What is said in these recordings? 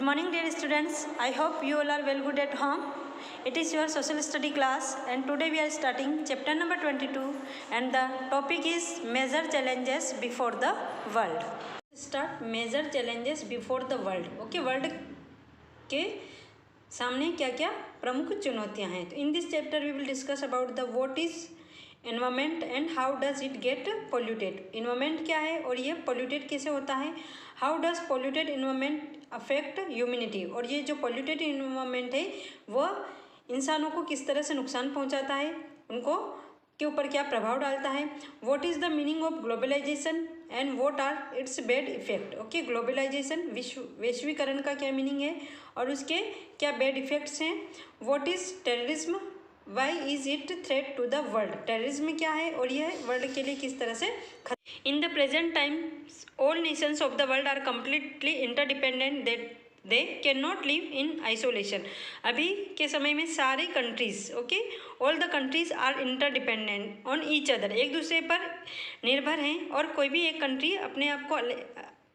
Good morning, dear students. I hope you all are well good at home. It is your social study class, and today we are starting chapter number 22, and the topic is major challenges before the world. Start major challenges before the world. Okay, world के सामने क्या क्या प्रमुख चुनौतियां हैं. तो in this chapter we will discuss about the what is environment and how does it get polluted. Environment क्या है और ये पोल्यूटेड कैसे होता है. How does polluted environment affect humanity. और ये जो पोल्यूटेड इन्वायरमेंट है वह इंसानों को किस तरह से नुकसान पहुंचाता है, उनको के ऊपर क्या प्रभाव डालता है. What is the meaning of globalisation and what are its bad effect. Okay, globalisation वैश्वीकरण का क्या मीनिंग है और उसके क्या बैड इफेक्ट्स हैं. What is terrorism, why is it threat to the world. Terrorism क्या है और यह वर्ल्ड के लिए किस तरह से. In the present times all nations of the world are completely interdependent that they can not live in isolation. अभी के समय में सारी countries, okay, all the countries are interdependent on each other. एक दूसरे पर निर्भर हैं और कोई भी एक कंट्री अपने आप को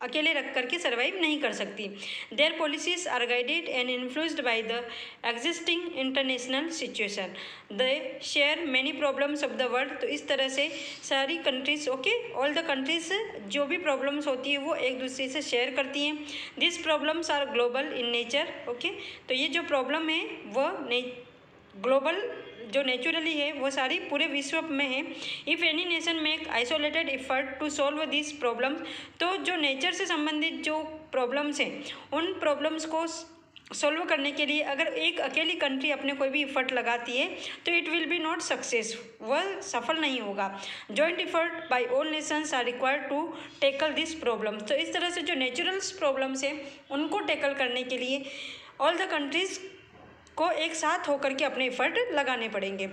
अकेले रख करके सर्वाइव नहीं कर सकती. Their policies are guided and influenced by the existing international situation. They share many problems of the world. तो इस तरह से सारी countries, okay, all the countries जो भी प्रॉब्लम्स होती है वो एक दूसरे से शेयर करती हैं. This problems are global in nature. Okay, तो ये जो प्रॉब्लम है वह ग्लोबल जो नेचुरली है वो सारी पूरे विश्व में है. If any nation make isolated effort to solve this problems, तो जो नेचर से संबंधित जो प्रॉब्लम्स हैं उन प्रॉब्लम्स को सॉल्व करने के लिए अगर एक अकेली कंट्री अपने कोई भी इफर्ट लगाती है तो it will be not success, वह सफल नहीं होगा. Joint effort by all nations are required to tackle this problem. तो इस तरह से जो नेचुरल प्रॉब्लम्स हैं उनको टैकल करने के लिए ऑल द कंट्रीज को एक साथ होकर के अपने एफर्ट लगाने पड़ेंगे.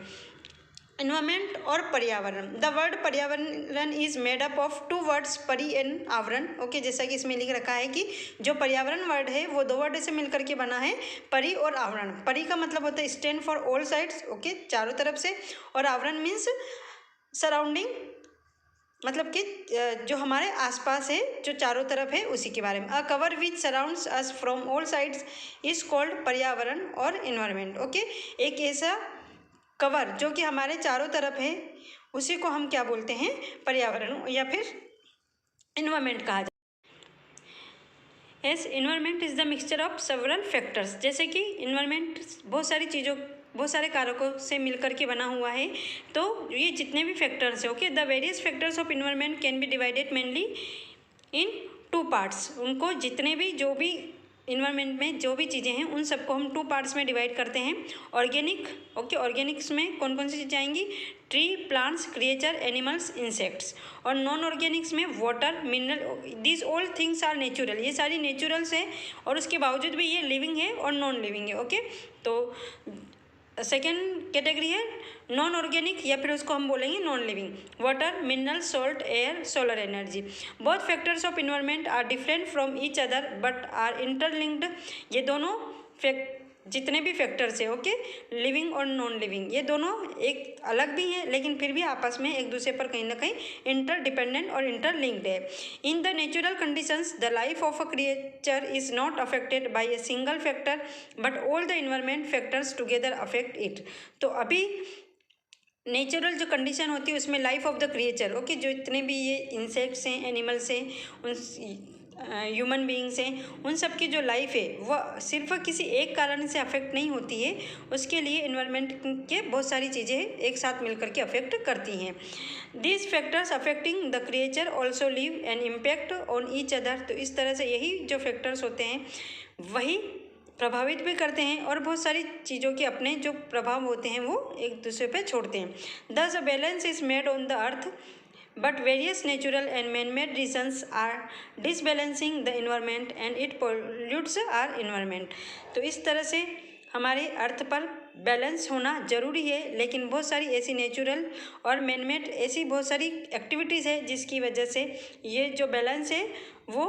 इन्वायरमेंट और पर्यावरण. The word paryavaran is made up of two words, pari and avaran. Okay, जैसा कि इसमें लिख रखा है कि जो पर्यावरण वर्ड है वो दो वर्ड से मिलकर के बना है, परि और आवरण. परि का मतलब होता है stand for all sides, okay, चारों तरफ से, और आवरण मीन्स सराउंडिंग, मतलब कि जो हमारे आसपास है, जो चारों तरफ है, उसी के बारे में. अ cover which surrounds us from all sides is called पर्यावरण और इन्वायरमेंट. ओके, एक ऐसा कवर जो कि हमारे चारों तरफ है उसी को हम क्या बोलते हैं, पर्यावरण या फिर इन्वायरमेंट कहा जाता है. S environment is the mixture of several factors. जैसे कि इन्वायरमेंट बहुत सारे कारकों से मिलकर के बना हुआ है. तो ये जितने भी फैक्टर्स है, okay, the various factors of environment can be divided mainly in two parts. उनको जितने भी जो भी इन्वायरमेंट में जो भी चीज़ें हैं उन सबको हम टू पार्ट्स में डिवाइड करते हैं. ऑर्गेनिक, ओके, ऑर्गेनिक्स में कौन कौन सी चीज़ें आएंगी, tree, plants, creature, animals, insects. और नॉन ऑर्गेनिक्स में water, mineral. This all things are natural. ये सारी नेचुरल्स हैं और उसके बावजूद भी ये लिविंग है और नॉन लिविंग है. ओके, तो सेकेंड कैटेगरी है नॉन ऑर्गेनिक या फिर उसको हम बोलेंगे non living. Water, mineral, salt, air, solar energy. Both factors of environment are different from each other but are interlinked. ये दोनों जितने भी फैक्टर्स है, ओके, लिविंग और नॉन लिविंग, ये दोनों एक अलग भी हैं लेकिन फिर भी आपस में एक दूसरे पर कहीं ना कहीं इंटरडिपेंडेंट और इंटरलिंक्ड है. In the natural conditions the life of a creature is not affected by a single factor but all the environment factors together affect it. तो अभी नेचुरल जो कंडीशन होती है उसमें life of the creature, okay, जो इतने भी ये इंसेक्ट्स हैं, एनिमल्स हैं, उन ह्यूमन बीइंग्स हैं, उन सब की जो लाइफ है वह सिर्फ किसी एक कारण से अफेक्ट नहीं होती है. उसके लिए इन्वायरमेंट के बहुत सारी चीज़ें एक साथ मिलकर के अफेक्ट करती हैं. This factors affecting the creature also leave an impact on each other. तो इस तरह से यही जो फैक्टर्स होते हैं वही प्रभावित भी करते हैं और बहुत सारी चीज़ों के अपने जो प्रभाव होते हैं वो एक दूसरे पे छोड़ते हैं. Thus a balance is made on the earth but various natural and man made reasons are disbalancing the environment and it pollutes our environment. तो इस तरह से हमारे अर्थ पर बैलेंस होना ज़रूरी है, लेकिन बहुत सारी ऐसी नेचुरल और मैन मेड ऐसी बहुत सारी एक्टिविटीज़ है जिसकी वजह से ये जो बैलेंस है वो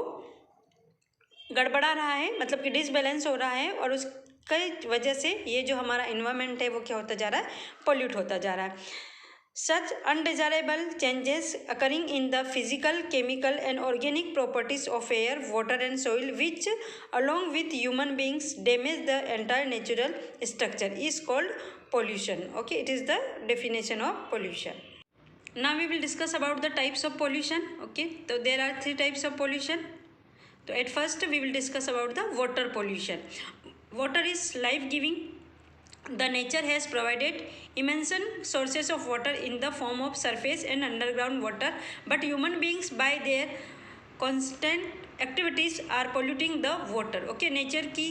गड़बड़ा रहा है, मतलब कि डिसबैलेंस हो रहा है और उसकी वजह से ये जो हमारा इन्वायरमेंट है वो क्या होता जा रहा है, पोल्यूट होता जा रहा है. Such undesirable changes occurring in the physical, chemical and organic properties of air, water and soil, which along with human beings damage the entire natural structure, is called pollution. Okay, it is the definition of pollution. Now we will discuss about the types of pollution. Okay, so there are 3 types of pollution. So at first we will discuss about the water pollution. Water is life giving. The nature has provided immense sources of water in the form of surface and underground water, but human beings by their constant activities are polluting the water. Okay, nature की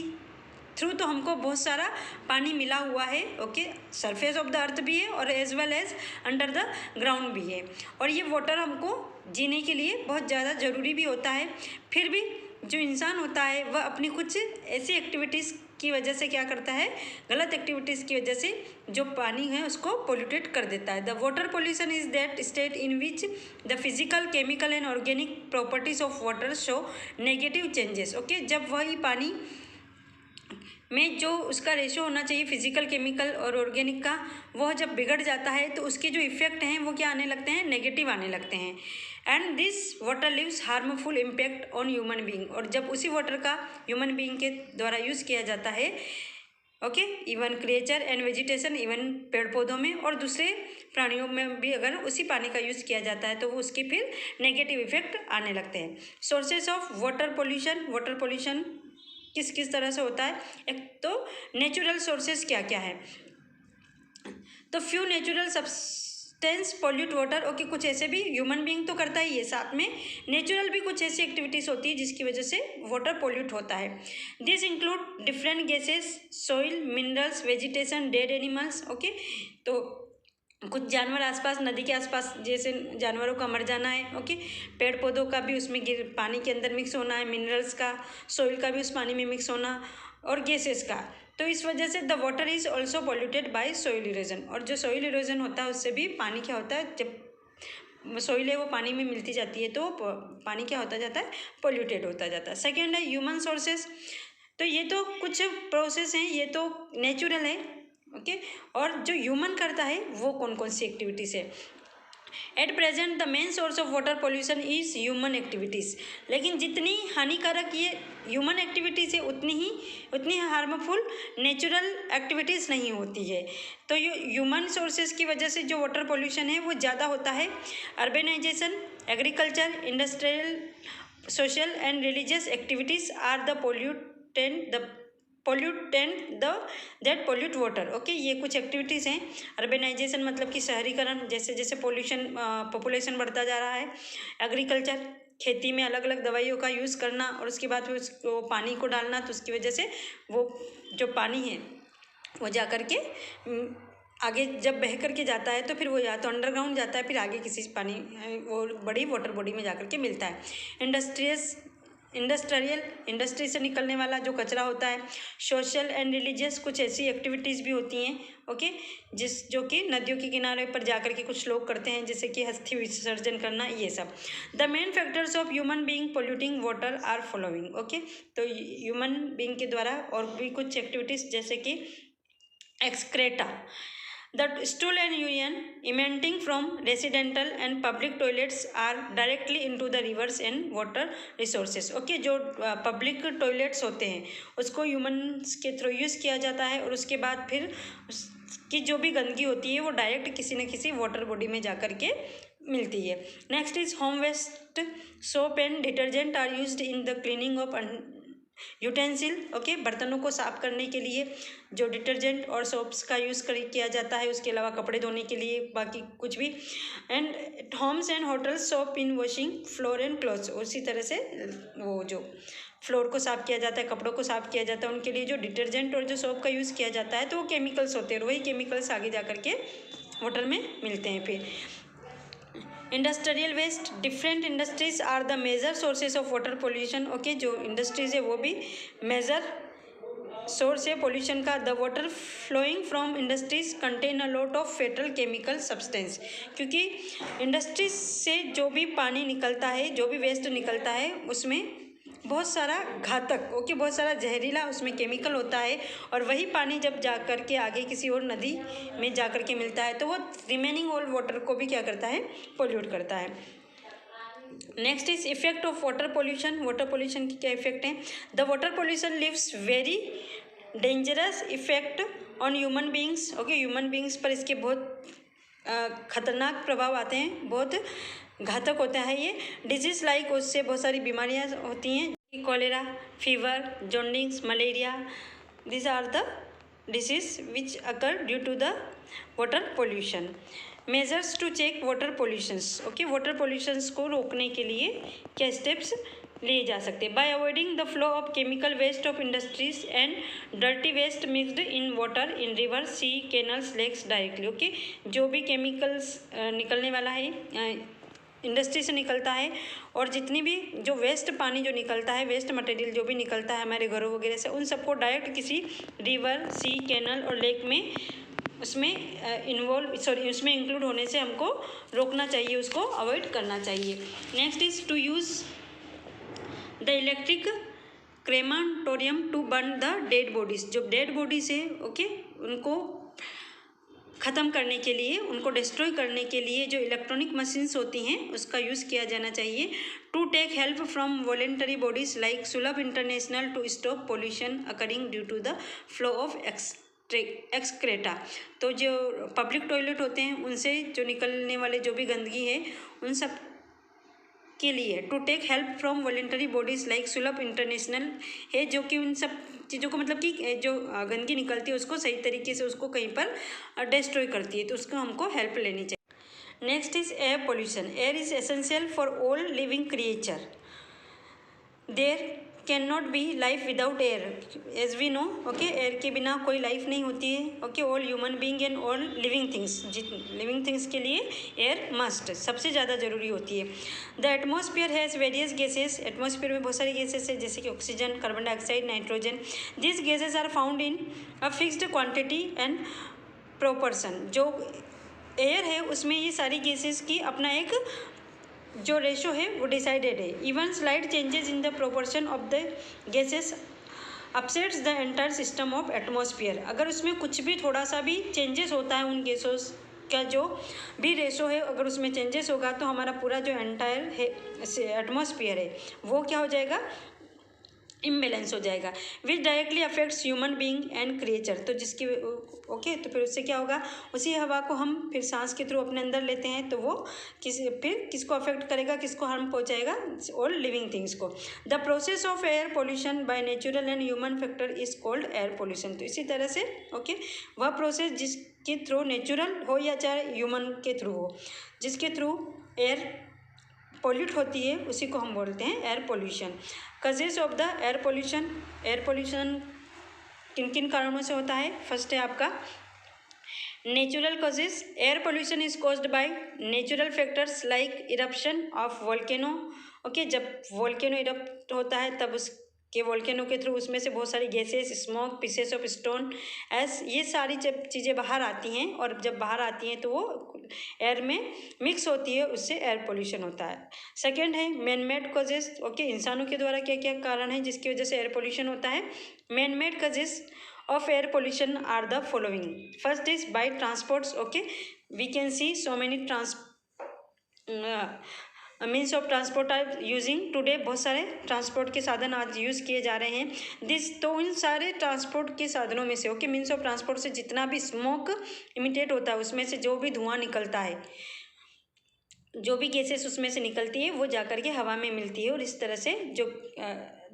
through तो हमको बहुत सारा पानी मिला हुआ है. Okay, surface of the earth भी है और as well as under the ground भी है, और ये वाटर हमको जीने के लिए बहुत ज़्यादा ज़रूरी भी होता है. फिर भी जो इंसान होता है वह अपनी कुछ ऐसी एक्टिविटीज़ की वजह से क्या करता है, गलत एक्टिविटीज़ की वजह से जो पानी है उसको पोल्यूटेड कर देता है. The water pollution is that state in which the physical, chemical and organic properties of water show negative changes. Okay, जब वही पानी में जो उसका रेशो होना चाहिए फिजिकल, केमिकल और ऑर्गेनिक का, वह जब बिगड़ जाता है तो उसके जो इफ़ेक्ट हैं वो क्या आने लगते हैं, नेगेटिव आने लगते हैं. And this water leaves harmful impact on human being. और जब उसी वाटर का ह्यूमन बीइंग के द्वारा यूज़ किया जाता है, okay, even creature and vegetation, even पेड़ पौधों में और दूसरे प्राणियों में भी अगर उसी पानी का यूज़ किया जाता है तो वो उसके फिर नेगेटिव इफेक्ट आने लगते हैं. Sources of water pollution. Water pollution किस किस तरह से होता है. एक तो नेचुरल सोर्सेज क्या क्या है, तो few natural substance pollute water. Okay, कुछ ऐसे भी ह्यूमन बीइंग तो करता ही है, साथ में नेचुरल भी कुछ ऐसी एक्टिविटीज़ होती है जिसकी वजह से वाटर पोल्यूट होता है. This include different gases, soil, minerals, vegetation, dead animals. Okay, तो कुछ जानवर आसपास, नदी के आसपास जैसे जानवरों का मर जाना है. ओके, पेड़ पौधों का भी उसमें पानी के अंदर मिक्स होना है, मिनरल्स का, सॉइल का भी उस पानी में मिक्स होना, और गैसेस का. तो इस वजह से the water is also polluted by soil erosion. और जो सॉइल इरोजन होता है उससे भी पानी क्या होता है, जब सॉइल है वो पानी में मिलती जाती है तो पानी क्या होता जाता है, पोल्यूटेड होता जाता है. सेकेंड है ह्यूमन सोर्सेस. तो ये तो कुछ प्रोसेस हैं, ये तो नेचुरल है. ओके, और जो ह्यूमन करता है वो कौन कौन सी एक्टिविटीज़ है. At present the main source of water pollution is human activities. लेकिन जितनी हानिकारक ये ह्यूमन एक्टिविटीज़ है उतनी हार्मफुल नेचुरल एक्टिविटीज़ नहीं होती है. तो ये ह्यूमन सोर्सेज की वजह से जो वाटर पोल्यूशन है वो ज़्यादा होता है. Urbanisation, agriculture, industrial, social and religious activities are the pollutant that pollute water. Okay, ये कुछ एक्टिविटीज़ हैं. अर्बेनाइजेशन मतलब कि शहरीकरण, जैसे जैसे पॉपुलेशन बढ़ता जा रहा है. एग्रीकल्चर, खेती में अलग अलग दवाइयों का यूज़ करना और उसके बाद फिर उसको पानी को डालना, तो उसकी वजह से वो जो पानी है वो जा कर के आगे जब बह करके जाता है तो फिर वो या तो अंडरग्राउंड जाता है, फिर आगे किसी पानी वो बड़ी वाटर बॉडी में जा कर के मिलता है. इंडस्ट्री से निकलने वाला जो कचरा होता है. सोशल एंड रिलीजियस, कुछ ऐसी एक्टिविटीज़ भी होती हैं. ओके, जो कि नदियों के किनारे पर जाकर के कुछ लोग करते हैं, जैसे कि अस्थि विसर्जन करना, ये सब. The main factors of human being polluting water are following. Okay, तो ह्यूमन बीइंग के द्वारा और भी कुछ एक्टिविटीज़ जैसे कि excreta, the stool and urine emanating from residential and public toilets are directly into the rivers and water resources. Okay, जो public toilets होते हैं उसको ह्यूमन्स के थ्रू यूज़ किया जाता है और उसके बाद फिर उसकी जो भी गंदगी होती है वो डायरेक्ट किसी न किसी वाटर बॉडी में जा कर के मिलती है. Next is home waste. Soap and detergent are used in the cleaning of utensil. Okay, बर्तनों को साफ करने के लिए जो डिटर्जेंट और सोप्स का यूज़ किया जाता है, उसके अलावा कपड़े धोने के लिए, बाकी कुछ भी. And homes and hotels soap in washing floor and clothes. उसी तरह से वो जो फ्लोर को साफ़ किया जाता है, कपड़ों को साफ़ किया जाता है, उनके लिए जो डिटर्जेंट और जो सोप का यूज़ किया जाता है तो वो केमिकल्स होते हैं और वही केमिकल्स आगे जा कर के वाटर में मिलते हैं. फिर industrial waste. Different industries are the major sources of water pollution. Okay, जो इंडस्ट्रीज है वो भी मेजर सोर्स है पोल्यूशन का. The water flowing from industries contain a lot of fatal chemical substance. क्योंकि इंडस्ट्रीज से जो भी पानी निकलता है, जो भी वेस्ट निकलता है, उसमें बहुत सारा घातक, ओके, बहुत सारा जहरीला उसमें केमिकल होता है, और वही पानी जब जा कर के आगे किसी और नदी में जा कर के मिलता है तो वो रिमेनिंग ऑल वाटर को भी क्या करता है, पोल्यूट करता है। Next is effect of water pollution. Water pollution की क्या इफेक्ट है? The water pollution leaves very dangerous effect on human beings, okay, human beings पर इसके बहुत खतरनाक प्रभाव आते हैं, बहुत घातक होता है ये। डिजीज लाइक उससे बहुत सारी बीमारियां होती हैं, cholera, fever, jaundice, malaria, this are the disease which occur due to the water pollution. Measures to check water pollutions, okay, water pollutions को रोकने के लिए क्या स्टेप्स लिए जा सकते हैं? By avoiding the flow of chemical waste of industries and dirty waste mixed in water in river, sea, canals, lakes directly, okay, जो भी केमिकल्स निकलने वाला है इंडस्ट्री से निकलता है, और जितनी भी जो वेस्ट पानी जो निकलता है, वेस्ट मटेरियल जो भी निकलता है हमारे घरों वगैरह से, उन सबको डायरेक्ट किसी रिवर, सी, कैनल और लेक में उसमें उसमें इंक्लूड होने से हमको रोकना चाहिए, उसको अवॉइड करना चाहिए। Next is to use the electric crematorium to burn the dead bodies. जो डेड बॉडीज है, ओके, उनको ख़त्म करने के लिए, उनको डिस्ट्रॉय करने के लिए जो इलेक्ट्रॉनिक मशीन्स होती हैं उसका यूज़ किया जाना चाहिए। To take help from voluntary bodies like Sulabh international to stop pollution occurring due to the flow of excreta. तो जो पब्लिक टॉयलेट होते हैं उनसे जो निकलने वाले जो भी गंदगी है उन सब के लिए to take help from voluntary bodies like Sulabh international है, जो कि उन सब चीज़ों को मतलब कि जो गंदगी निकलती है उसको सही तरीके से उसको कहीं पर डिस्ट्रॉय करती है, तो उसको हमको हेल्प लेनी चाहिए। Next is air pollution. Air is essential for all living creature. There can not be life without air, as we know, okay, air के बिना कोई लाइफ नहीं होती है, okay. All human being and all living things, living things के लिए air must, सबसे ज़्यादा ज़रूरी होती है। The atmosphere has various gases. Atmosphere में बहुत सारी गैसेस है, जैसे कि oxygen, carbon dioxide, nitrogen. This gases are found in a fixed quantity and proportion. जो एयर है उसमें ये सारी गैसेस की अपना एक जो रेशो है वो डिसाइडेड है। Even slide changes in the proportion of the gases upsets the entire system of atmosphere. अगर उसमें कुछ भी थोड़ा सा भी चेंजेस होता है उन गैसों का जो भी रेशो है, अगर उसमें चेंजेस होगा तो हमारा पूरा जो एंटायर है एटमॉस्फेयर है वो क्या हो जाएगा, इम्बेलेंस हो जाएगा, विच directly affects human being and creature. तो जिसकी ओके, तो फिर उससे क्या होगा, उसी हवा को हम फिर सांस के थ्रू अपने अंदर लेते हैं तो वो फिर किसको अफेक्ट करेगा, किसको हार्म पहुंचाएगा, और लिविंग थिंग्स को। The process of air pollution by natural and human factor is called air pollution. तो इसी तरह से ओके, वह प्रोसेस जिसके थ्रू नेचुरल हो या चाहे ह्यूमन के थ्रू हो, जिसके थ्रू एयर पोल्यूट होती है उसी को हम बोलते हैं air pollution. Causes of the air pollution. Air pollution किन किन कारणों से होता है? फर्स्ट है आपका natural causes. Air pollution is caused by natural factors like eruption of volcano, okay, जब वोल्केनो इरप्ट होता है तब उसके वोल्केनो के थ्रू उसमें से बहुत सारी gases, smoke, pieces of stone, S, ये सारी जब चीज़ें बाहर आती हैं, और जब बाहर आती हैं तो वो एयर में मिक्स होती है, उससे एयर पोल्यूशन होता है। सेकेंड है मैन मेड कॉजेस, ओके, इंसानों के द्वारा क्या क्या कारण है जिसकी वजह से एयर पोल्यूशन होता है? Man made causes of air pollution are the following. First is by transports, okay, we can see so many means of transport are using today. बहुत सारे ट्रांसपोर्ट के साधन आज यूज़ किए जा रहे हैं। दिस, तो इन सारे ट्रांसपोर्ट के साधनों में से ओके, मीन्स ऑफ ट्रांसपोर्ट से जितना भी स्मोक इमिटेट होता है उसमें से जो भी धुआं निकलता है, जो भी गैसेस उसमें से निकलती है वो जाकर के हवा में मिलती है, और इस तरह से जो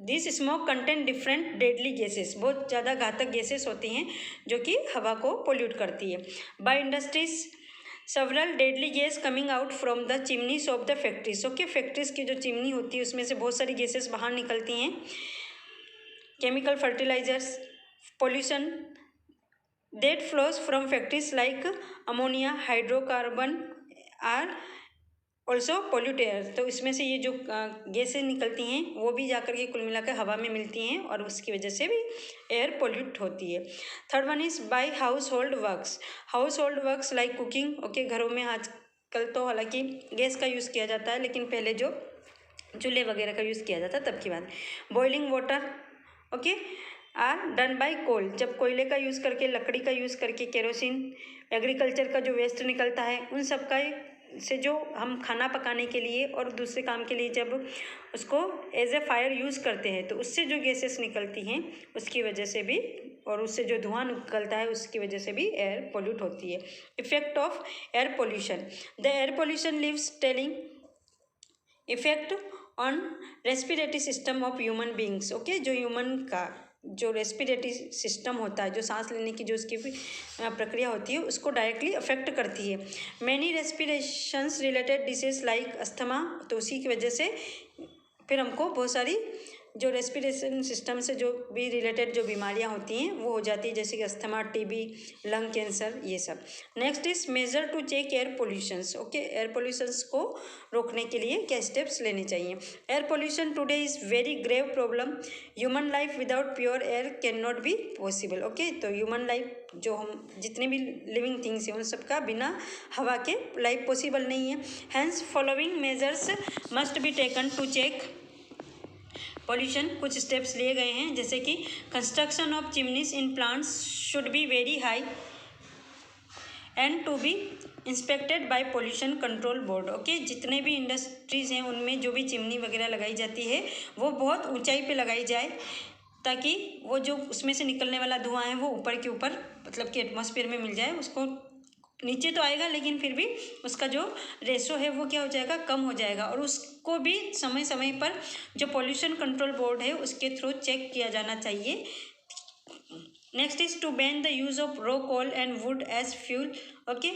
this smoke content different deadly gases, बहुत ज़्यादा घातक गैसेस होती हैं जो कि हवा को पोल्यूट करती है। By industries several deadly gas coming out from the chimneys of the factories, okay, factories की जो चिमनी होती है उसमें से बहुत सारी गैसेस बाहर निकलती हैं। Chemical fertilisers pollution that flows from factories like ammonia, hydrocarbon are also pollute air. तो इसमें से ये जो गैसें निकलती हैं वो भी जाकर के कुल मिलाकर हवा में मिलती हैं, और उसकी वजह से भी एयर पोल्यूट होती है। Third one is by house hold works. House hold works like cooking, okay, घरों में आजकल तो हालांकि गैस का यूज़ किया जाता है, लेकिन पहले जो चूल्हे वगैरह का यूज़ किया जाता तब की बात। Boiling water okay are done by coal, जब कोयले का यूज़ करके, लकड़ी का यूज़ करके, केरोसिन, एग्रीकल्चर का जो वेस्ट निकलता है उन सब का से जो हम खाना पकाने के लिए और दूसरे काम के लिए जब उसको एज ए फायर यूज़ करते हैं तो उससे जो गैसेस निकलती हैं उसकी वजह से भी, और उससे जो धुआं निकलता है उसकी वजह से भी एयर पोल्यूट होती है। Effect of air pollution, the air pollution leaves telling effect on respiratory system of human beings okay, जो ह्यूमन का जो रेस्पिरेटरी सिस्टम होता है, जो सांस लेने की जो उसकी प्रक्रिया होती है उसको डायरेक्टली अफेक्ट करती है। Many respirations related disease like asthma, तो उसी की वजह से फिर हमको बहुत सारी जो रेस्पिरेशन सिस्टम से जो भी रिलेटेड जो बीमारियां होती हैं वो हो जाती है, जैसे कि अस्थमा, टीबी, लंग कैंसर, ये सब। Next is measure to check air pollutions okay, air pollutions को रोकने के लिए क्या स्टेप्स लेने चाहिए। Air pollution today is very grave problem, human life without pure air can not be possible okay, तो ह्यूमन लाइफ जो हम जितने भी लिविंग थिंग्स हैं उन सब का बिना हवा के लाइफ पॉसिबल नहीं है। Hence following measures must be taken to check pollution, कुछ स्टेप्स लिए गए हैं, जैसे कि construction of chimneys in plants should be very high and to be inspected by pollution control board okay, जितने भी इंडस्ट्रीज़ हैं उनमें जो भी चिमनी वगैरह लगाई जाती है वो बहुत ऊंचाई पे लगाई जाए, ताकि वो जो उसमें से निकलने वाला धुआं है वो ऊपर के ऊपर मतलब कि एटमॉस्फेयर में मिल जाए, उसको नीचे तो आएगा लेकिन फिर भी उसका जो रेशो है वो क्या हो जाएगा, कम हो जाएगा, और उसको भी समय समय पर जो पोल्यूशन कंट्रोल बोर्ड है उसके थ्रू चेक किया जाना चाहिए। Next is to ban the use of raw coal and wood as fuel okay,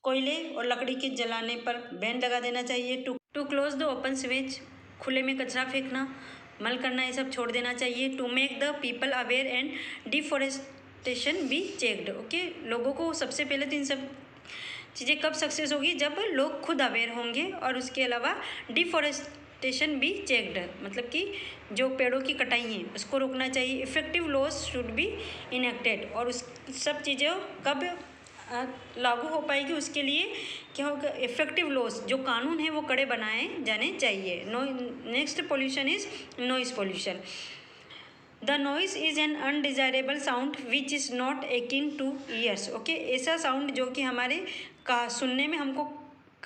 कोयले और लकड़ी के जलाने पर बैन लगा देना चाहिए। To close the open sewage, खुले में कचरा फेंकना, मल करना, ये सब छोड़ देना चाहिए। To make the people aware and deforestation be checked okay, लोगों को सबसे पहले तो इन सब चीज़ें कब सक्सेस होगी, जब लोग खुद अवेयर होंगे, और उसके अलावा डिफॉरेस्टेशन भी चेक्ड, मतलब कि जो पेड़ों की कटाई है उसको रोकना चाहिए। Effective laws should be enacted, और उस सब चीज़ें कब लागू हो पाएगी उसके लिए क्या होगा, इफेक्टिव लॉज जो कानून है वो कड़े बनाए जाने चाहिए। Next pollution is noise pollution, the noise is an undesirable sound which is not Eakin two years okay, ऐसा साउंड जो कि हमारे का सुनने में हमको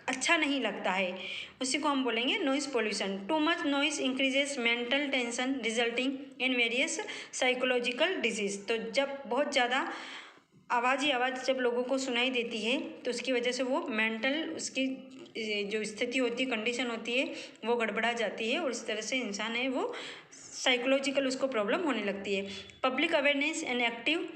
अच्छा नहीं लगता है उसी को हम बोलेंगे noise pollution. Too much noise increases mental tension resulting in various psychological disease, तो जब बहुत ज़्यादा आवाज़ ही आवाज़ जब लोगों को सुनाई देती है तो उसकी वजह से वो मेंटल उसकी जो स्थिति होती है, कंडीशन होती है वो गड़बड़ा जाती है, और इस तरह से इंसान है वो साइकोलॉजिकल उसको प्रॉब्लम होने लगती है। Public awareness and active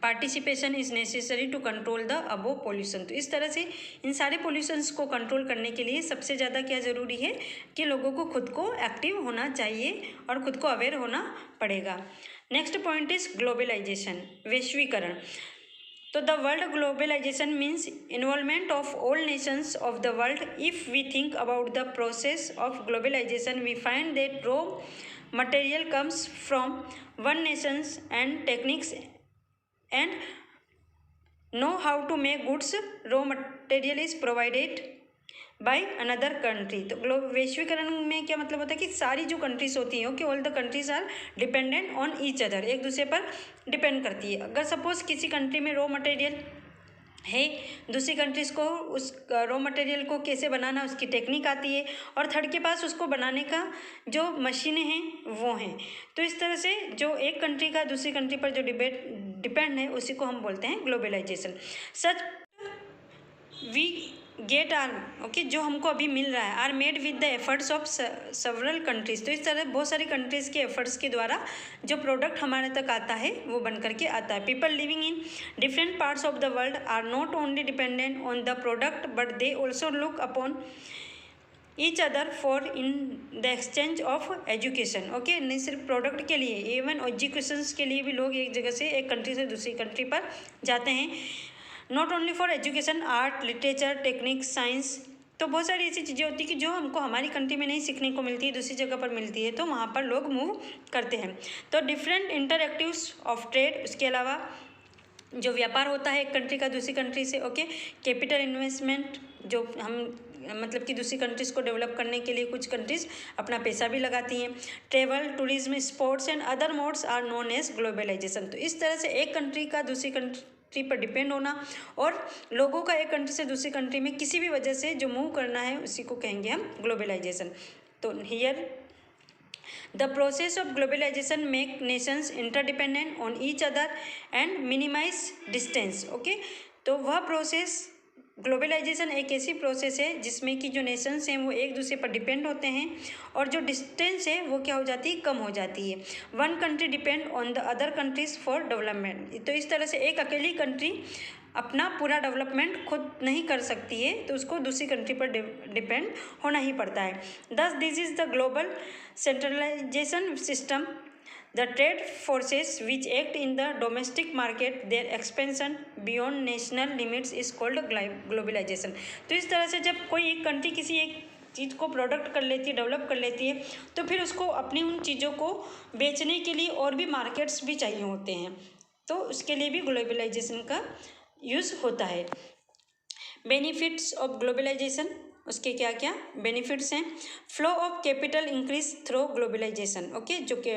participation is necessary to control the above pollution, तो इस तरह से इन सारे पोल्यूशंस को कंट्रोल करने के लिए सबसे ज़्यादा क्या ज़रूरी है कि लोगों को खुद को एक्टिव होना चाहिए और खुद को अवेयर होना पड़ेगा। नेक्स्ट पॉइंट इज ग्लोबलाइजेशन, वैश्वीकरण, तो the world globalization means involvement of all nations of the world. If we think about the process of globalization we find that raw material comes from one nations and techniques and know how to make goods, raw material is provided by another country। तो वैश्वीकरण में क्या मतलब होता है कि सारी जो कंट्रीज होती हैं okay, all the countries are dependent on each other, एक दूसरे पर डिपेंड करती है। अगर सपोज किसी कंट्री में रॉ मटेरियल है, दूसरी कंट्रीज़ को उस रॉ मटेरियल को कैसे बनाना उसकी टेक्निक आती है, और थर्ड के पास उसको बनाने का जो मशीनें हैं वो हैं, तो इस तरह से जो एक कंट्री का दूसरी कंट्री पर जो डिपेंड है उसी को हम बोलते हैं globalization. Such we get are okay, जो हमको अभी मिल रहा है are made with the efforts of several countries, तो इस तरह बहुत सारी कंट्रीज़ के एफर्ट्स के द्वारा जो प्रोडक्ट हमारे तक आता है वो बन करके आता है। People living in different parts of the world are not only dependent on the product but they also look upon each other for in the exchange of education okay, नहीं सिर्फ प्रोडक्ट के लिए, इवन एजुकेशन के लिए भी लोग एक जगह से एक कंट्री से दूसरी कंट्री पर जाते हैं। Not only for education, art, literature, techniques, science, तो बहुत सारी ऐसी चीज़ें होती हैं कि जो हमको हमारी कंट्री में नहीं सीखने को मिलती है, दूसरी जगह पर मिलती है, तो वहाँ पर लोग मूव करते हैं। तो डिफरेंट इंटरएक्टिव्स ऑफ ट्रेड, उसके अलावा जो व्यापार होता है एक कंट्री का दूसरी कंट्री से ओके, कैपिटल इन्वेस्टमेंट जो हम मतलब कि दूसरी कंट्रीज़ को डेवलप करने के लिए कुछ कंट्रीज़ अपना पैसा भी लगाती हैं। Travel, tourism, sports and other modes are known as globalization. तो इस तरह से एक कंट्री का दूसरी कंट्री पर डिपेंड होना और लोगों का एक कंट्री से दूसरी कंट्री में किसी भी वजह से जो मूव करना है उसी को कहेंगे हम ग्लोबलाइजेशन। तो here the process of globalization make nations interdependent on each other and minimize distance. Okay, तो वह प्रोसेस ग्लोबलाइजेशन एक ऐसी प्रोसेस है जिसमें कि जो नेशंस हैं वो एक दूसरे पर डिपेंड होते हैं और जो डिस्टेंस है वो क्या हो जाती है, कम हो जाती है। One country depend on the other countries for development. तो इस तरह से एक अकेली कंट्री अपना पूरा डेवलपमेंट खुद नहीं कर सकती है, तो उसको दूसरी कंट्री पर डिपेंड होना ही पड़ता है। Thus this is the global centralization system. The trade forces which act in the domestic market, their expansion beyond national limits is called globalization. तो इस तरह से जब कोई एक कंट्री किसी एक चीज़ को प्रोडक्ट कर लेती है, डेवलप कर लेती है, तो फिर उसको अपनी उन चीज़ों को बेचने के लिए और भी मार्केट्स भी चाहिए होते हैं, तो उसके लिए भी ग्लोबलाइजेशन का यूज़ होता है। बेनिफिट्स ऑफ ग्लोबलाइजेशन, उसके क्या क्या बेनिफिट्स हैं। Flow of capital increase through globalization. Okay, जो कि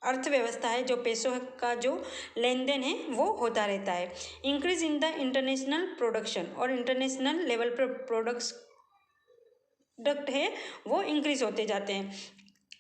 अर्थव्यवस्था है, जो पैसों का जो लेन देन है वो होता रहता है। Increase in the international production, और इंटरनेशनल लेवल पर प्रोडक्ट है वो इंक्रीज होते जाते हैं।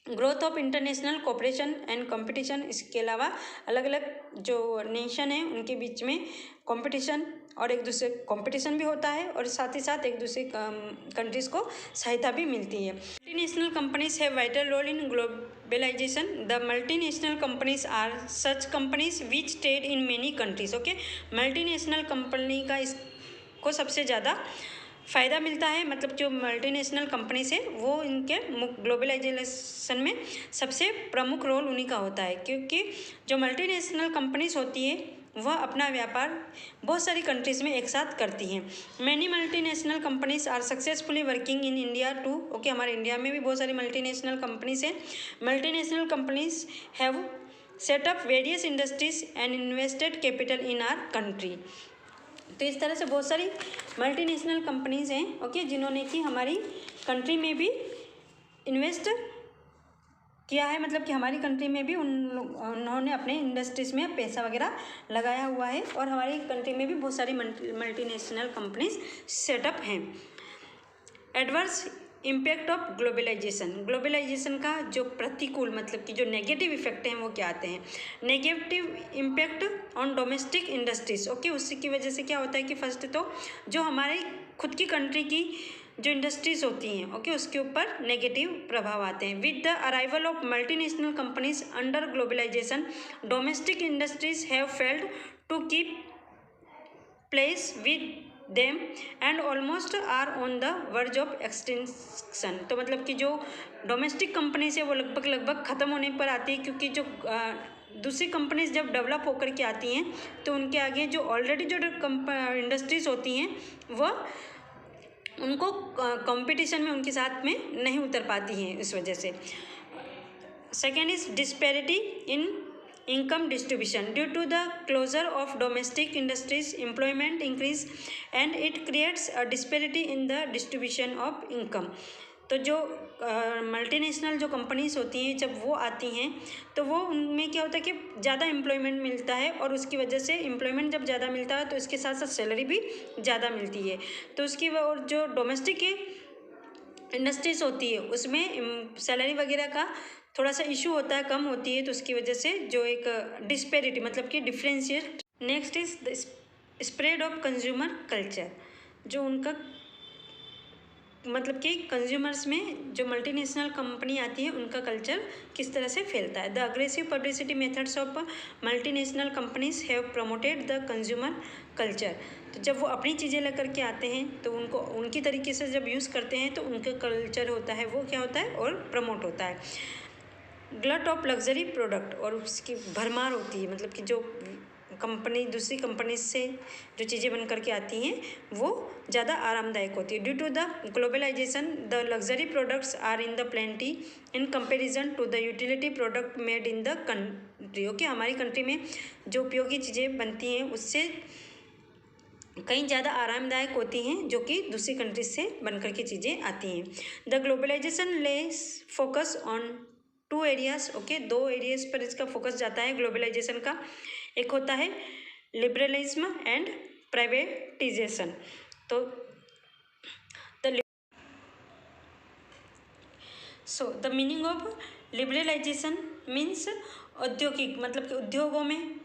Growth of international cooperation and competition, इसके अलावा अलग अलग जो नेशन है उनके बीच में कंपटीशन और एक दूसरे कंपटीशन भी होता है और साथ ही साथ एक दूसरे कंट्रीज़ को सहायता भी मिलती है। Multinational companies have vital role in globalization. The multinational companies are such companies which trade in many countries. Okay, multinational company का इसको सबसे ज़्यादा फ़ायदा मिलता है, मतलब जो मल्टीनेशनल कंपनीज है वो इनके ग्लोबलाइजेशन में सबसे प्रमुख रोल उन्हीं का होता है, क्योंकि जो मल्टीनेशनल कंपनीज होती है वह अपना व्यापार बहुत सारी कंट्रीज़ में एक साथ करती हैं। Many multinational companies are successfully working in India too. Okay, हमारे इंडिया में भी बहुत सारी मल्टीनेशनल कंपनीज हैं। Multinational companies have set up various industries and invested capital in our country. तो इस तरह से बहुत सारी मल्टीनेशनल कंपनीज हैं, ओके, जिन्होंने कि हमारी कंट्री में भी इन्वेस्ट किया है, मतलब कि हमारी कंट्री में भी उन्होंने अपने इंडस्ट्रीज़ में पैसा वगैरह लगाया हुआ है और हमारी कंट्री में भी बहुत सारी मल्टीनेशनल कंपनीज सेटअप हैं। Adverse impact of globalization, globalization का जो प्रतिकूल मतलब कि जो नेगेटिव इफेक्ट हैं वो क्या आते हैं। Negative impact on domestic industries. Okay, उसकी वजह से क्या होता है कि फर्स्ट तो जो हमारे खुद की कंट्री की जो इंडस्ट्रीज होती हैं, ओके, उसके ऊपर नेगेटिव प्रभाव आते हैं। With the arrival of multinational companies under globalization, domestic industries have failed to keep place with them and almost are on the verge of extinction. तो मतलब कि जो डोमेस्टिक कंपनीज है वो लगभग ख़त्म होने पर आती है, क्योंकि जो दूसरी कंपनीज जब डेवलप होकर के आती हैं तो उनके आगे जो ऑलरेडी जो इंडस्ट्रीज होती हैं वह उनको कंपटीशन में उनके साथ में नहीं उतर पाती हैं इस वजह से। Second is disparity in income distribution. Due to the closure of domestic industries, employment increase and it creates a disparity in the distribution of income. तो जो मल्टीनेशनल जो कंपनीज होती हैं जब वो आती हैं तो वो उनमें क्या होता है कि ज़्यादा एम्प्लॉयमेंट मिलता है और उसकी वजह से एम्प्लॉयमेंट जब ज़्यादा मिलता है तो इसके साथ साथ सैलरी भी ज़्यादा मिलती है। तो उसकी और जो डोमेस्टिक इंडस्ट्रीज होती है उसमें सैलरी वगैरह का थोड़ा सा इशू होता है, कम होती है, तो उसकी वजह से जो एक डिस्पेरिटी मतलब कि differentiate. Next is the spread of consumer culture. जो उनका मतलब कि कंज्यूमर्स में जो मल्टीनेशनल कंपनी आती है उनका कल्चर किस तरह से फैलता है। The aggressive publicity methods of multinational companies have promoted the consumer culture. तो जब वो अपनी चीज़ें लेकर के आते हैं तो उनको उनकी तरीके से जब यूज़ करते हैं तो उनका कल्चर होता है वो क्या होता है और प्रमोट होता है। ग्लट ऑफ लग्जरी प्रोडक्ट, और उसकी भरमार होती है, मतलब कि जो कंपनी दूसरी कंपनी से जो चीज़ें बन करके आती हैं वो ज़्यादा आरामदायक होती है। Due to the globalization the luxury products are in the plenty in comparison to the utility product made in the country. Okay, हमारी कंट्री में जो उपयोगी चीज़ें बनती हैं उससे कहीं ज़्यादा आरामदायक होती हैं जो कि दूसरी कंट्रीज से बनकर के चीज़ें आती हैं। The globalization less focus on 2 areas, okay, 2 areas पर इसका फोकस जाता है ग्लोबलाइजेशन का। एक होता है लिबरलिज्म एंड प्राइवेटाइजेशन। तो the meaning of liberalization means औद्योगिक, मतलब कि उद्योगों में,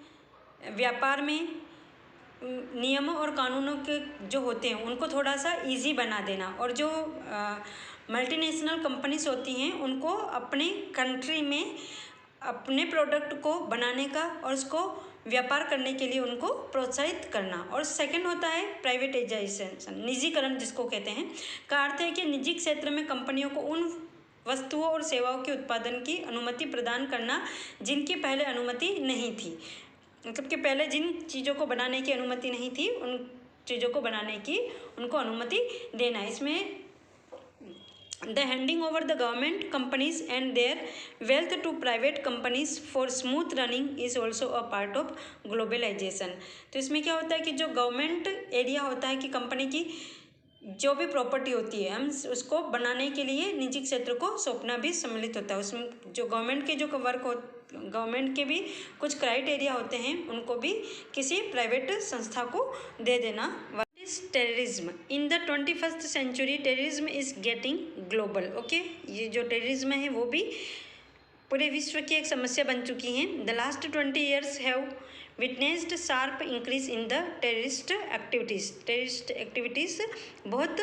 व्यापार में नियमों और कानूनों के जो होते हैं उनको थोड़ा सा इजी बना देना, और जो मल्टीनेशनल कंपनीज होती हैं उनको अपने कंट्री में अपने प्रोडक्ट को बनाने का और उसको व्यापार करने के लिए उनको प्रोत्साहित करना। और सेकंड होता है प्राइवेटाइजेशन, निजीकरण जिसको कहते हैं, का अर्थ है कि निजी क्षेत्र में कंपनियों को उन वस्तुओं और सेवाओं के उत्पादन की अनुमति प्रदान करना जिनकी पहले अनुमति नहीं थी, मतलब कि पहले जिन चीज़ों को बनाने की अनुमति नहीं थी उन चीज़ों को बनाने की उनको अनुमति देना। इसमें the handing over the government companies and their wealth to private companies for smooth running is also a part of globalization. तो इसमें क्या होता है कि जो गवर्नमेंट एरिया होता है कि कंपनी की जो भी प्रॉपर्टी होती है हम उसको बनाने के लिए निजी क्षेत्र को सौंपना भी सम्मिलित होता है। उसमें जो गवर्नमेंट के जो वर्क हो, गवर्नमेंट के भी कुछ क्राइटेरिया होते हैं उनको भी किसी प्राइवेट संस्था को दे देना। What is terrorism? In the 21st century terrorism is getting global, okay. ये जो टेररिज्म है वो भी पूरे विश्व की एक समस्या बन चुकी है। The last 20 years have witnessed sharp increase in the terrorist activities बहुत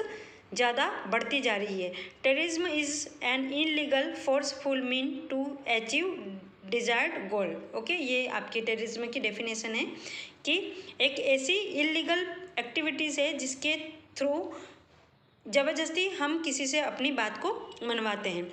ज़्यादा बढ़ती जा रही है। Terrorism is an illegal forceful mean to achieve desired goal, okay. ये आपकी टेररिज्म की डेफिनेशन है कि एक ऐसी इलीगल एक्टिविटीज़ है जिसके थ्रू ज़बरदस्ती हम किसी से अपनी बात को मनवाते हैं।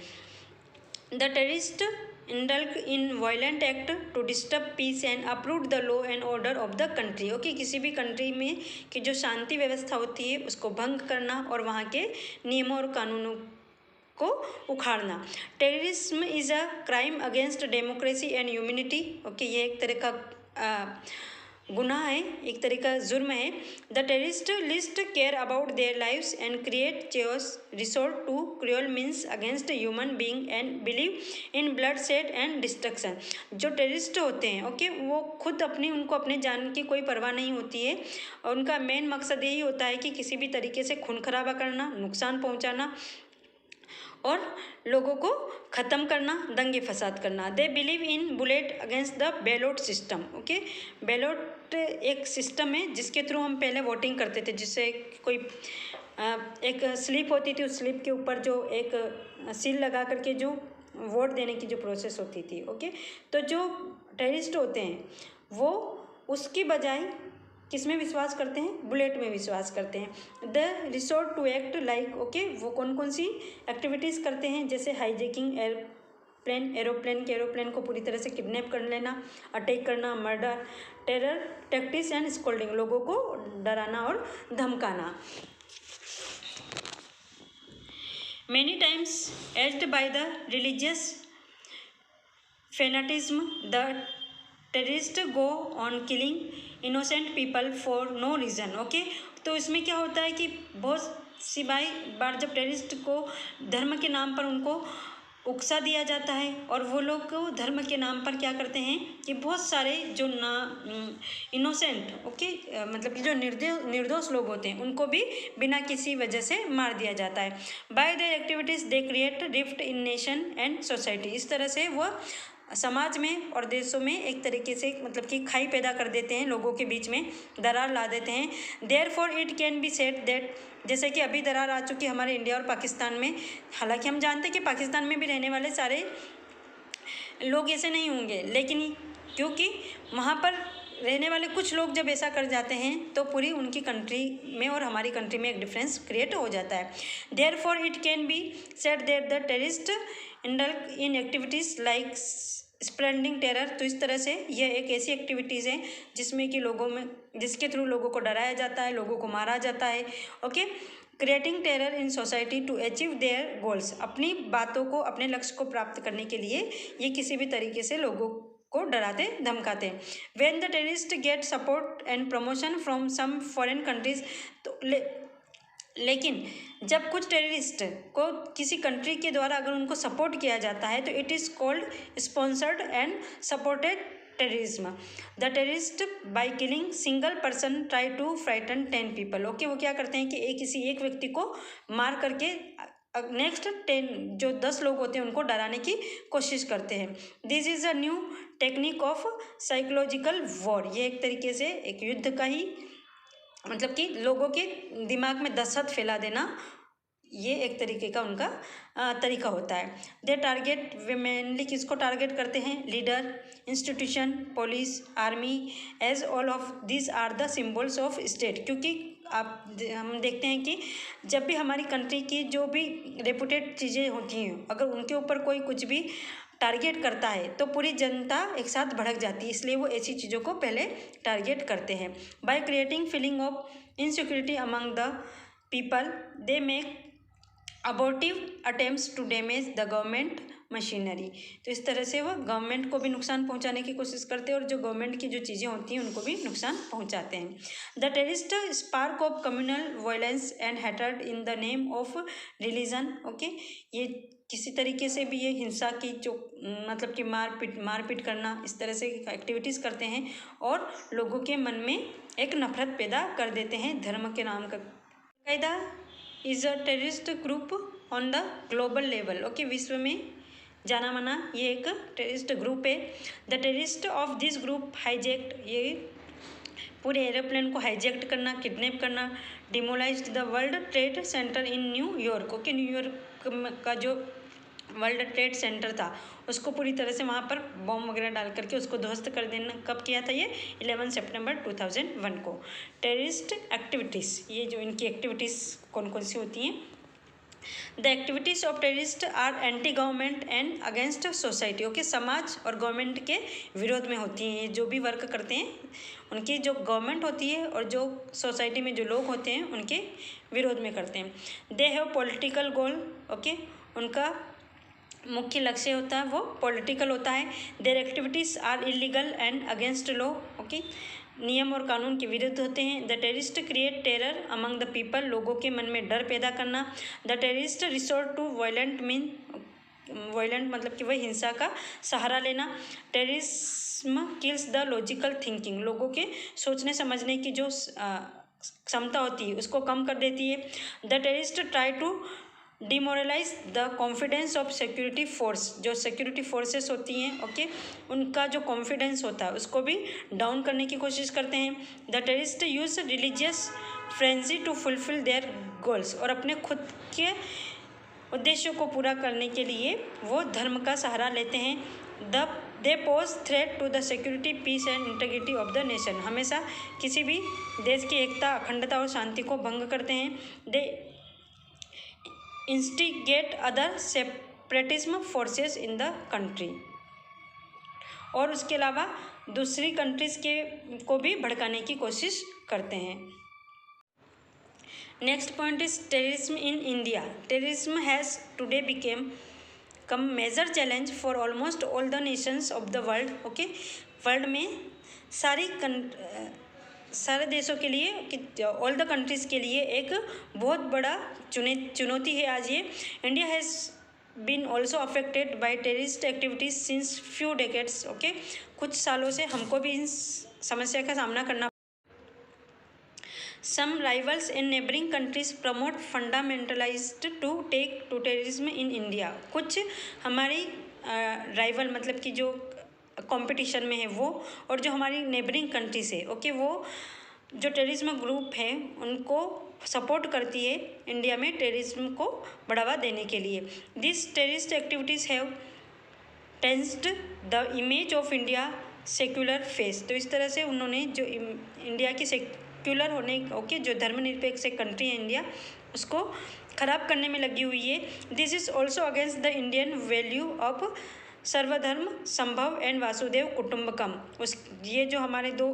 The terrorist indulge in violent act to disturb peace and uproot the law and order of the country, okay. किसी भी कंट्री में की जो शांति व्यवस्था होती है उसको भंग करना और वहाँ के नियमों और कानूनों को उखाड़ना। Terrorism is a crime against democracy and humanity, okay. ये एक तरह का गुनाह है, एक तरह का जुर्म है। The terrorist least care about their lives and create chaos, resort to cruel means against human being and believe in blood shed and destruction. जो टेररिस्ट होते हैं, ओके, वो खुद उनको अपने जान की कोई परवाह नहीं होती है और उनका मेन मकसद यही होता है कि किसी भी तरीके से खून खराबा करना, नुकसान पहुँचाना और लोगों को ख़त्म करना, दंगे फसाद करना। They believe in bullet against the ballot system, okay. Ballot एक सिस्टम है जिसके थ्रू हम पहले वोटिंग करते थे, जिससे कोई एक स्लिप होती थी, उस स्लिप के ऊपर जो एक सील लगा करके जो वोट देने की जो प्रोसेस होती थी, ओके। तो जो टेररिस्ट होते हैं वो उसकी बजाय किस में विश्वास करते हैं? बुलेट में विश्वास करते हैं। The resort to act like, okay, वो कौन कौन सी एक्टिविटीज़ करते हैं? जैसे हाईजैकिंग, एरोप्लेन को पूरी तरह से किडनैप कर लेना, अटैक करना, murder, terror tactics and scolding, लोगों को डराना और धमकाना। Many times aged by the religious fanaticism the terrorist go on killing innocent people for no reason, okay. तो इसमें क्या होता है कि बहुत सी बार जब टेररिस्ट को धर्म के नाम पर उनको उकसा दिया जाता है और वो लोग धर्म के नाम पर क्या करते हैं कि बहुत सारे जो इनोसेंट, ओके, मतलब कि जो निर्दोष लोग होते हैं उनको भी बिना किसी वजह से मार दिया जाता है। By the activities they create rift in nation and society. इस तरह से वह समाज में और देशों में एक तरीके से मतलब कि खाई पैदा कर देते हैं, लोगों के बीच में दरार ला देते हैं। Therefore it can be said that, जैसे कि अभी दरार आ चुकी है हमारे इंडिया और पाकिस्तान में। हालांकि हम जानते हैं कि पाकिस्तान में भी रहने वाले सारे लोग ऐसे नहीं होंगे, लेकिन क्योंकि वहाँ पर रहने वाले कुछ लोग जब ऐसा कर जाते हैं तो पूरी उनकी कंट्री में और हमारी कंट्री में एक डिफरेंस क्रिएट हो जाता है। Therefore it can be said that the terrorist indulge in activities like spreading terror. तो इस तरह से यह एक ऐसी एक्टिविटीज़ है जिसमें कि जिसके थ्रू लोगों को डराया जाता है, लोगों को मारा जाता है, okay. Creating terror in society to achieve their goals, अपनी बातों को, अपने लक्ष्य को प्राप्त करने के लिए ये किसी भी तरीके से लोगों को डराते धमकाते हैं। When the terrorist get support and promotion from some foreign countries, तो लेकिन जब कुछ टेररिस्ट को किसी कंट्री के द्वारा अगर उनको सपोर्ट किया जाता है तो it is called sponsored and supported terrorism. The terrorist by killing single person try to frighten 10 people. Okay, वो क्या करते हैं कि किसी एक व्यक्ति को मार करके नेक्स्ट 10 जो 10 लोग होते हैं उनको डराने की कोशिश करते हैं। This is a new technique of psychological war. ये एक तरीके से एक युद्ध का ही मतलब कि लोगों के दिमाग में दहशत फैला देना, ये एक तरीके का उनका तरीका होता है। दे टारगेट मेनली किसको टारगेट करते हैं? Leader, institution, police, army, as all of this are the symbols of state. क्योंकि हम देखते हैं कि जब भी हमारी कंट्री की जो भी रेपुटेड चीज़ें होती हैं, अगर उनके ऊपर कोई कुछ भी टारगेट करता है तो पूरी जनता एक साथ भड़क जाती है, इसलिए वो ऐसी चीज़ों को पहले टारगेट करते हैं। By creating feeling of insecurity among the people they make abortive attempts to damage the government machinery. तो इस तरह से वो गवर्नमेंट को भी नुकसान पहुंचाने की कोशिश करते हैं और जो गवर्नमेंट की जो चीज़ें होती हैं उनको भी नुकसान पहुंचाते हैं। The terrorist spark of communal violence and hatred in the name of religion. Okay, ये किसी तरीके से भी ये हिंसा की जो मतलब कि मारपीट करना, इस तरह से एक्टिविटीज़ करते हैं और लोगों के मन में एक नफरत पैदा कर देते हैं धर्म के नाम का। Qaeda is a terrorist group on the global level. Okay, विश्व में जाना माना ये एक टेररिस्ट ग्रुप है। The terrorist of this group hijacked, ये पूरे एरोप्लेन को हाईजैक्ट करना, किडनैप करना, demolished the world trade centre in New York. Okay, New York का जो वर्ल्ड ट्रेड सेंटर था उसको पूरी तरह से वहाँ पर बॉम्ब वगैरह डाल करके उसको ध्वस्त कर देना कब किया था? ये 11 सितंबर 2001 को। टेररिस्ट एक्टिविटीज़, ये जो इनकी एक्टिविटीज़ कौन कौन सी होती हैं? The activities of terrorist are anti government and against society. Okay, समाज और गवर्नमेंट के विरोध में होती हैं। ये जो भी वर्क करते हैं उनकी जो गवर्नमेंट होती है और जो सोसाइटी में जो लोग होते हैं उनके विरोध में करते हैं। They have political goal. Okay, उनका मुख्य लक्ष्य होता है वो पॉलिटिकल होता है। Their activities are illegal and against law. Okay, नियम और कानून के विरुद्ध होते हैं। The terrorist create terror among the people, लोगों के मन में डर पैदा करना। The terrorist resort to violent mean, violent मतलब कि वही हिंसा का सहारा लेना। Terrorism kills the logical thinking, लोगों के सोचने समझने की जो क्षमता होती है उसको कम कर देती है। The terrorist try to demoralize the confidence of security force, जो सिक्योरिटी फोर्सेस होती हैं ओके, उनका जो कॉन्फिडेंस होता है उसको भी डाउन करने की कोशिश करते हैं। The terrorist use religious frenzy to fulfil their goals, और अपने खुद के उद्देश्यों को पूरा करने के लिए वो धर्म का सहारा लेते हैं। They pose threat to the security peace and integrity of the nation, हमेशा किसी भी देश की एकता, अखंडता और शांति को भंग करते हैं। They instigate other separatism forces in the country, और उसके अलावा दूसरी कंट्रीज़ के को भी भड़काने की कोशिश करते हैं। Next point is terrorism in India. Terrorism has today become come major challenge for almost all the nations of the world. Okay, world में सारे देशों के लिए, ऑल द कंट्रीज़ के लिए एक बहुत बड़ा चुनौती है आज ये। India has been also affected by terrorist activities since few decades. Okay, कुछ सालों से हमको भी इन समस्या का सामना करना। Some rivals in neighbouring countries promote fundamentalised to take to terrorism in India. कुछ हमारी राइवल मतलब कि जो कंपटीशन में है वो, और जो हमारी नेबरिंग कंट्रीज है ओके, वो जो टेररिज्म ग्रुप है उनको सपोर्ट करती है इंडिया में टेररिज्म को बढ़ावा देने के लिए। This terrorist activities have tensed the image of India secular face. तो इस तरह से उन्होंने जो इंडिया की सेक्युलर होने ओके, जो धर्मनिरपेक्ष एक कंट्री है इंडिया, उसको ख़राब करने में लगी हुई है। This is also against the Indian value of सर्वधर्म संभव एंड वासुदेव कुटुंबकम। ये जो हमारे दो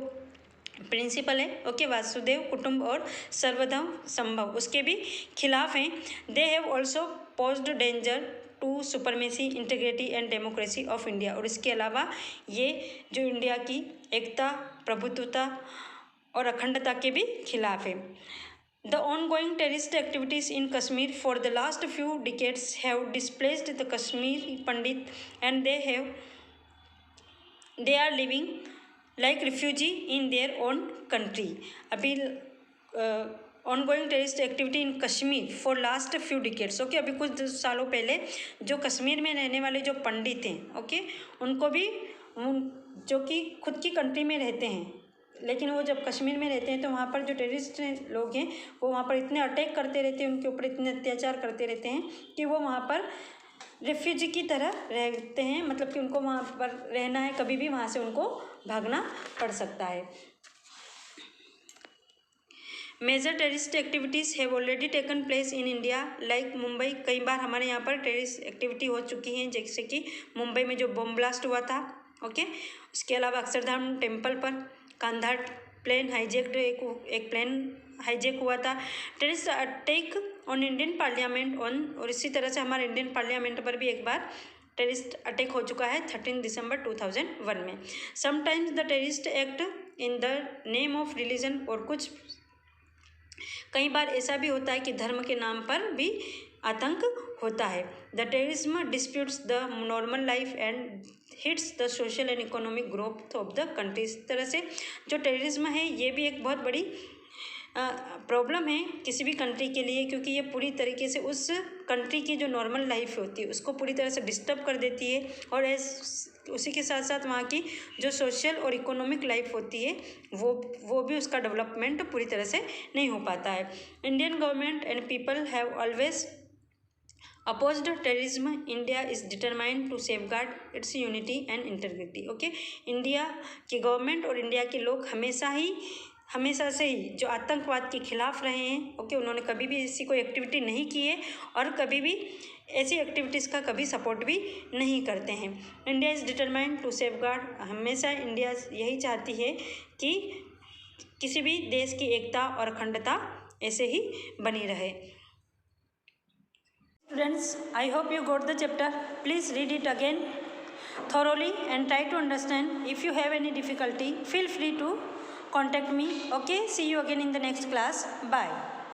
प्रिंसिपल है ओके, वासुदेव कुटुंब और सर्वधर्म संभव, उसके भी खिलाफ हैं। They have also posed danger to supremacy, integrity and democracy of India. और इसके अलावा ये जो इंडिया की एकता, प्रभुत्वता और अखंडता के भी खिलाफ है। The ongoing terrorist activities in Kashmir for the last few decades have displaced the Kashmiri Pandit and they are living like refugee in their own country। अभी ongoing terrorist activity in Kashmir for last few decades, okay अभी कुछ सालों पहले जो कश्मीर में रहने वाले जो पंडित हैं, ओके उनको भी जो कि खुद की कंट्री में रहते हैं, लेकिन वो जब कश्मीर में रहते हैं तो वहाँ पर जो टेररिस्ट लोग हैं वो वहाँ पर इतने अटैक करते रहते हैं, उनके ऊपर इतने अत्याचार करते रहते हैं कि वो वहाँ पर रेफ्यूजी की तरह रहते हैं। मतलब कि उनको वहाँ पर रहना है, कभी भी वहाँ से उनको भागना पड़ सकता है। Major terrorist activities have already taken place in India like Mumbai. कई बार हमारे यहाँ पर टेररिस्ट एक्टिविटी हो चुकी हैं, जैसे कि मुंबई में जो बम ब्लास्ट हुआ था, ओके। उसके अलावा अक्षरधाम टेम्पल पर कांधार प्लेन हाईजेक्ड, एक प्लेन हाईजेक हुआ था। Terrorist attack on Indian parliament और इसी तरह से हमारे इंडियन पार्लियामेंट पर भी एक बार टेररिस्ट अटैक हो चुका है 13 दिसंबर 2001 में। Sometimes the terrorist act in the name of religion, और कुछ कई बार ऐसा भी होता है कि धर्म के नाम पर भी आतंक होता है। The terrorism disputes the normal life and hits the social and economic growth of the country. इस तरह से जो टेररिज्म है ये भी एक बहुत बड़ी प्रॉब्लम है किसी भी कंट्री के लिए, क्योंकि ये पूरी तरीके से उस कंट्री की जो नॉर्मल लाइफ होती है उसको पूरी तरह से डिस्टर्ब कर देती है, और उसी के साथ साथ वहाँ की जो सोशल और इकोनॉमिक लाइफ होती है वो भी उसका डेवलपमेंट पूरी तरह से नहीं हो पाता है। Indian government and people have always opposed terrorism. India is determined to safeguard its unity and integrity, okay. India की गवर्नमेंट और इंडिया के लोग हमेशा से ही जो आतंकवाद के खिलाफ रहे हैं, ओके। उन्होंने कभी भी ऐसी कोई एक्टिविटी नहीं की है और कभी भी ऐसी एक्टिविटीज़ का कभी सपोर्ट भी नहीं करते हैं। India is determined to safeguard, हमेशा इंडिया यही चाहती है कि किसी भी देश की एकता और अखंडता ऐसे ही बनी रहे। Students, I hope you got the chapter. Please read it again thoroughly and try to understand. If you have any difficulty, feel free to contact me. Okay, see you again in the next class. Bye.